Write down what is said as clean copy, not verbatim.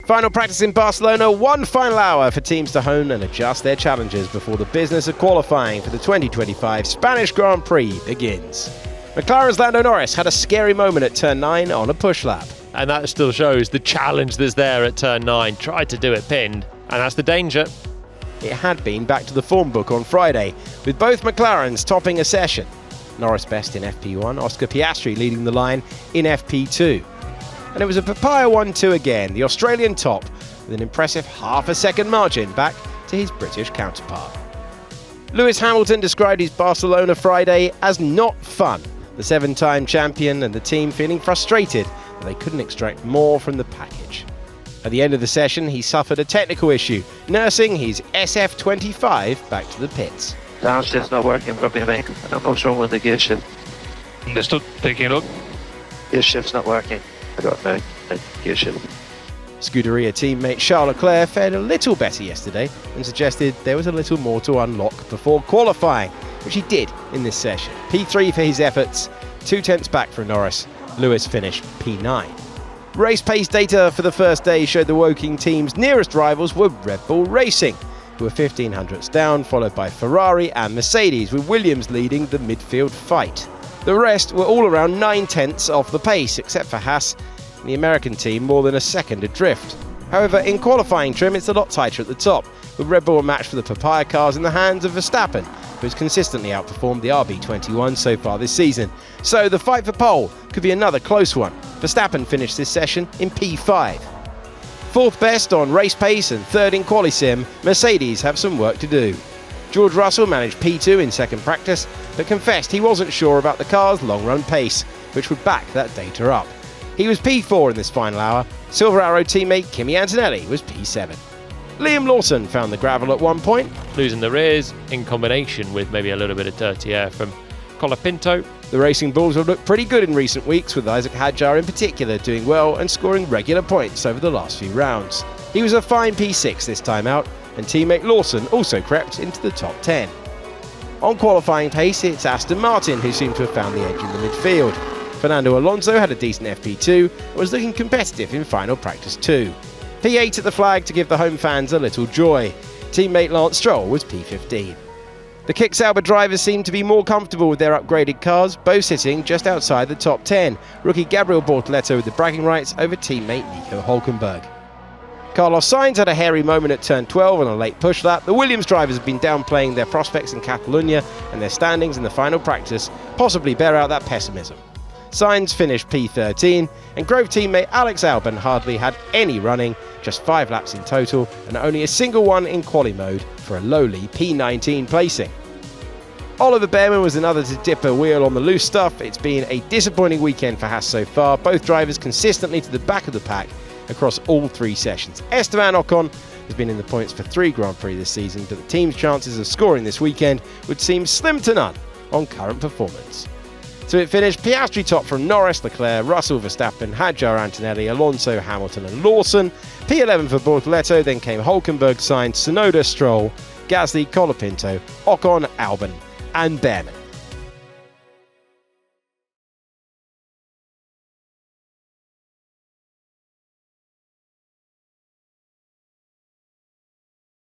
Final practice in Barcelona, one final hour for teams to hone and adjust their challenges before the business of qualifying for the 2025 Spanish Grand Prix begins. McLaren's Lando Norris had a scary moment at turn 9 on a push lap. And that still shows the challenge that's there at turn 9. Tried to do it pinned, and that's the danger. It had been back to the form book on Friday, with both McLarens topping a session. Norris best in FP1, Oscar Piastri leading the line in FP2. And it was a papaya 1-2 again, the Australian top, with an impressive half a second margin back to his British counterpart. Lewis Hamilton described his Barcelona Friday as not fun, the 7-time champion and the team feeling frustrated that they couldn't extract more from the package. At the end of the session, he suffered a technical issue, nursing his SF25 back to the pits. Downshift's not working properly, mate. I don't know what's wrong with the gear shift. Understood. Taking it up. Gear shift's not working. I got no gear shift. Scuderia teammate Charles Leclerc fared a little better yesterday and suggested there was a little more to unlock before qualifying, which he did in this session. P3 for his efforts, 2 tenths back from Norris. Lewis finished P9. Race pace data for the first day showed the Woking team's nearest rivals were Red Bull Racing, who were 1500ths down, followed by Ferrari and Mercedes, with Williams leading the midfield fight. The rest were all around 9 tenths off the pace, except for Haas and the American team more than a second adrift. However, in qualifying trim, it's a lot tighter at the top, with Red Bull a match for the papaya cars in the hands of Verstappen, who has consistently outperformed the RB21 so far this season. So the fight for pole could be another close one. Verstappen finished this session in P5. Fourth best on race pace and third in quali-sim, Mercedes have some work to do. George Russell managed P2 in second practice, but confessed he wasn't sure about the car's long-run pace, which would back that data up. He was P4 in this final hour. Silver Arrow teammate Kimi Antonelli was P7. Liam Lawson found the gravel at one point, Losing the rears in combination with maybe a little bit of dirty air from Colapinto. The Racing Bulls have looked pretty good in recent weeks, with Isaac Hadjar in particular doing well and scoring regular points over the last few rounds. He was a fine P6 this time out, and teammate Lawson also crept into the top 10. On qualifying pace, it's Aston Martin who seemed to have found the edge in the midfield. Fernando Alonso had a decent FP2 and was looking competitive in final practice 2. P8 at the flag to give the home fans a little joy. Teammate Lance Stroll was P15. The Kick Sauber drivers seemed to be more comfortable with their upgraded cars, both sitting just outside the top 10. Rookie Gabriel Bortoleto with the bragging rights over teammate Nico Hülkenberg. Carlos Sainz had a hairy moment at turn 12 on a late push lap. The Williams drivers have been downplaying their prospects in Catalunya, and their standings in the final practice possibly bear out that pessimism. Sainz finished P13, and Grove teammate Alex Albon hardly had any running, just 5 laps in total, and only a single one in quali mode for a lowly P19 placing. Oliver Behrman was another to dip a wheel on the loose stuff. It's been a disappointing weekend for Haas so far, both drivers consistently to the back of the pack across all 3 sessions. Esteban Ocon has been in the points for 3 Grand Prix this season, but the team's chances of scoring this weekend would seem slim to none on current performance. So it finished Piastri top from Norris, Leclerc, Russell, Verstappen, Hadjar, Antonelli, Alonso, Hamilton and Lawson. P11 for Bortoleto, then came Hülkenberg, Sainz, Tsunoda, Stroll, Gasly, Colapinto, Ocon, Albon and Behrman.